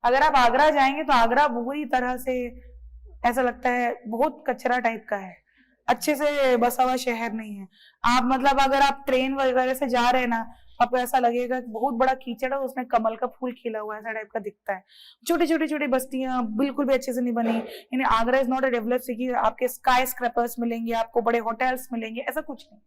अगर आप आगरा जाएंगे तो आगरा पूरी तरह से ऐसा लगता है बहुत कचरा टाइप का है, अच्छे से बसा हुआ शहर नहीं है। आप मतलब अगर आप ट्रेन वगैरह से जा रहे हैं ना, आपको ऐसा लगेगा कि बहुत बड़ा कीचड़ है, उसमें कमल का फूल खिला हुआ है, ऐसा टाइप का दिखता है। छोटी छोटी छोटी बस्तियां बिल्कुल भी अच्छे से नहीं बनी, यानी Agra is not a developed city. आपके स्काई स्क्रैपर्स मिलेंगे, आपको बड़े होटल्स मिलेंगे, ऐसा कुछ नहीं,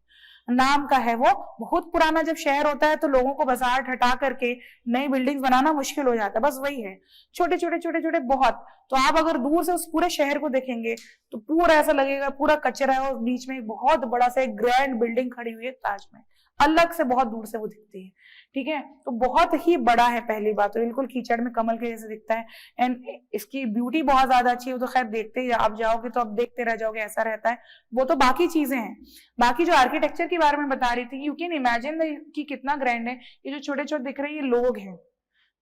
नाम का है वो। बहुत पुराना जब शहर होता है तो लोगों को बाजार हटा करके नई बिल्डिंग्स बनाना मुश्किल हो जाता है, बस वही है, छोटे छोटे छोटे छोटे बहुत। तो आप अगर दूर से उस पूरे शहर को देखेंगे तो पूरा ऐसा लगेगा पूरा कचरा है, और बीच में बहुत बड़ा सा एक ग्रैंड बिल्डिंग खड़ी हुई है ताजमहल, अलग से बहुत दूर से वो दिखती है। ठीक है, तो बहुत ही बड़ा है पहली बात, तो बिल्कुल कीचड़ में कमल के जैसे दिखता है। एंड इसकी ब्यूटी बहुत ज्यादा अच्छी है, तो खैर देखते ही आप जाओगे तो आप देखते रह जाओगे, ऐसा रहता है। वो तो बाकी चीजें हैं, बाकी जो आर्किटेक्चर के बारे में बता रही थी, यू कैन इमेजिन कि कितना ग्रैंड है। ये जो छोटे छोटे दिख रहे हैं ये लोग हैं,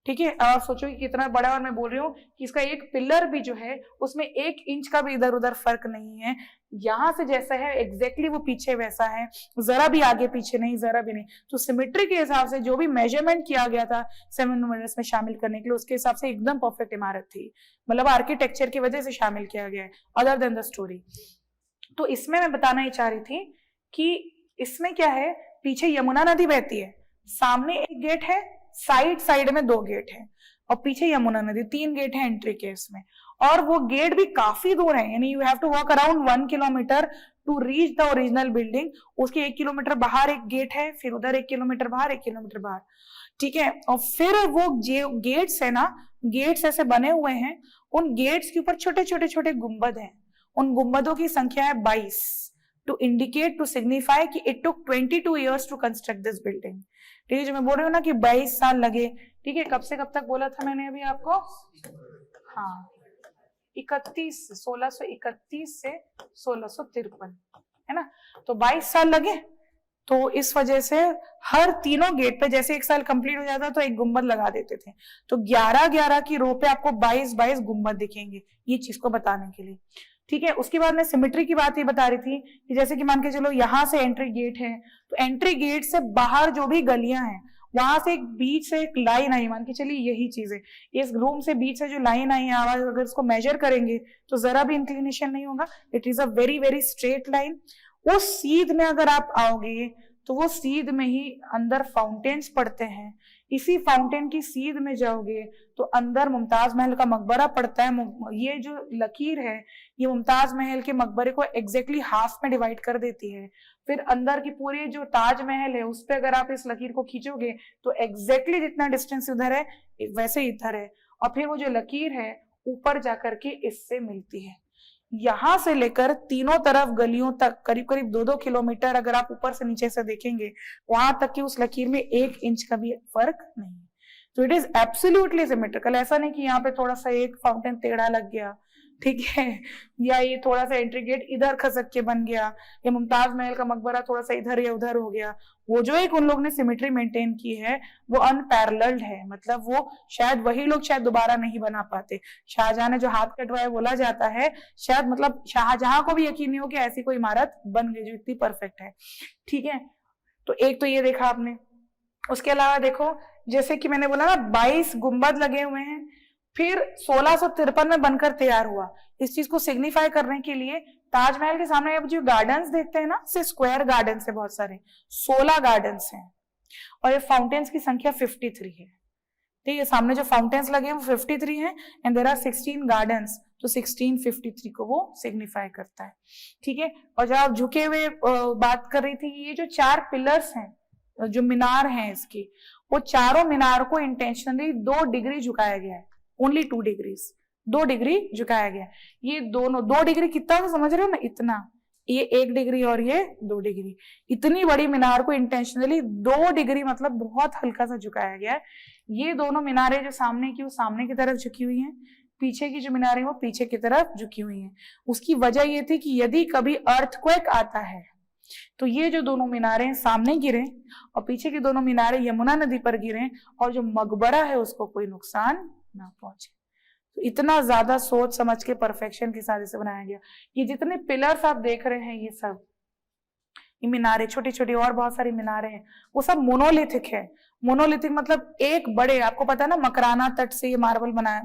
ठीक है। आप सोचो कि कितना बड़ा, और मैं बोल रही हूँ कि इसका एक पिलर भी जो है उसमें 1 इंच का भी इधर उधर फर्क नहीं है, यहां से जैसा है एग्जैक्टली वो पीछे वैसा है, जरा भी आगे पीछे नहीं, जरा भी नहीं। तो सिमेट्री के हिसाब से जो भी मेजरमेंट किया गया था 7 वंडर्स में शामिल करने के लिए, उसके हिसाब से एकदम परफेक्ट इमारत थी, मतलब आर्किटेक्चर की वजह से शामिल किया गया है, अदर देन द स्टोरी। तो इसमें मैं बताना ही चाह रही थी कि इसमें क्या है, पीछे यमुना नदी बहती है, सामने एक गेट है, साइड साइड में 2 गेट है, और पीछे यमुना नदी, 3 गेट है एंट्री के इसमें। और वो गेट भी काफी दूर है, यानी you have to walk around 1 kilometre to reach the original building. उसके 1 किलोमीटर बाहर एक गेट है, फिर उधर 1 किलोमीटर बाहर, 1 किलोमीटर बाहर, ठीक है। और फिर वो जो गेट्स है ना, गेट्स ऐसे बने हुए हैं, उन गेट्स के ऊपर छोटे छोटे छोटे गुंबद हैं, उन गुंबदों की संख्या है 22, टू इंडिकेट, टू सिग्निफाई कि it took 22 years to construct this building. ठीक है, जो मैं बोल रही हूँ ना कि 22 साल लगे, ठीक है। कब से कब तक बोला था मैंने अभी आपको, हाँ 1631 से 1653, है ना, तो 22 साल लगे। तो इस वजह से हर तीनों गेट पे जैसे 1 साल कंप्लीट हो जाता तो एक गुंबद लगा देते थे, तो 11-11 की रो पे आपको 22-22 गुंबद दिखेंगे, ये चीज को बताने के लिए। ठीक है, उसके बाद मैं सिमेट्री की बात ये बता रही थी कि जैसे कि मान के चलो यहाँ से एंट्री गेट है, तो एंट्री गेट से बाहर जो भी गलियां हैं, वहां से एक बीच से एक लाइन आई, मान के चलिए यही चीज है, इस रूम से बीच से जो लाइन आई है, अगर इसको मेजर करेंगे तो जरा भी इंक्लिनेशन नहीं होगा, it is a very very straight line. उस सीध में अगर आप आओगे तो वो सीध में ही अंदर फाउंटेन्स पड़ते हैं, इसी फाउंटेन की सीध में जाओगे तो अंदर मुमताज महल का मकबरा पड़ता है। ये जो लकीर है ये मुमताज महल के मकबरे को एग्जैक्टली हाफ में डिवाइड कर देती है। फिर अंदर की पूरी जो ताजमहल है उस पर अगर आप इस लकीर को खींचोगे तो एग्जैक्टली जितना डिस्टेंस उधर है वैसे इधर है, और फिर वो जो लकीर है ऊपर जाकर के इससे मिलती है। यहां से लेकर तीनों तरफ गलियों तक करीब करीब 2-2 किलोमीटर अगर आप ऊपर से नीचे से देखेंगे, वहां तक की उस लकीर में 1 इंच का भी फर्क नहीं है। तो इट इज एब्सोल्युटली सिमेट्रिकल, ऐसा नहीं कि यहाँ पे थोड़ा सा एक फाउंटेन टेढ़ा लग गया, ठीक है, या ये थोड़ा सा एंट्री गेट इधर खसक के बन गया, या मुमताज महल का मकबरा थोड़ा सा इधर या उधर हो गया। वो जो एक उन लोग ने सिमेट्री मेंटेन की है वो अनपैरेलल्ड है, मतलब वो शायद वही लोग शायद दोबारा नहीं बना पाते। शाहजहां ने जो हाथ कटवाया बोला जाता है, शायद मतलब शाहजहां को भी यकीन नहीं हो कि ऐसी कोई इमारत बन गई जो इतनी परफेक्ट है। ठीक है, तो एक तो ये देखा आपने। उसके अलावा देखो, जैसे कि मैंने बोला ना 22 गुंबद लगे हुए हैं, फिर 1653 में बनकर तैयार हुआ। इस चीज को सिग्निफाई करने के लिए ताजमहल के सामने आप जो गार्डन्स देखते हैं ना, से स्क्वायर गार्डन्स है, बहुत सारे 16 गार्डन्स हैं, और ये फाउंटेन्स की संख्या 53 है। ठीक है, सामने जो फाउंटेन्स लगे हैं वो 53 हैं, एंड देयर आर 16 गार्डन्स, तो 1653 को वो सिग्निफाई करता है। ठीक है, और जब आप झुके हुए बात कर रही थी, ये जो 4 पिलर्स हैं, जो मीनार हैं इसकी, वो चारों मीनार को इंटेंशनली 2 डिग्री झुकाया गया है, ओनली 2 डिग्रीज, 2 डिग्री झुकाया गया। ये दोनों 2 डिग्री कितना है समझ रहे हो ना, इतना, ये 1 डिग्री और ये 2 डिग्री, इतनी बड़ी मीनार को इंटेंशनली 2 डिग्री मतलब बहुत हल्का सा झुकाया गया है। ये दोनों मीनारें जो सामने की वो सामने की तरफ झुकी हुई हैं, पीछे की जो मीनारें वो पीछे की तरफ झुकी हुई हैं। उसकी वजह ये थी कि यदि कभी अर्थक्वेक आता है तो ये जो दोनों मीनारें सामने गिरे और पीछे की दोनों मीनारें यमुना नदी पर गिरे, और जो मकबरा है उसको कोई नुकसान ना पहुंचे। तो इतना ज्यादा सोच समझ के परफेक्शन के साथ इसे बनाया गया। ये जितने पिलर्स आप देख रहे हैं, ये सब, ये मीनारें छोटी छोटी और बहुत सारी मीनारें हैं, वो सब मोनोलिथिक है। मोनोलिथिक मतलब एक बड़े, आपको पता है ना मकराना तट से ये मार्बल बनाया।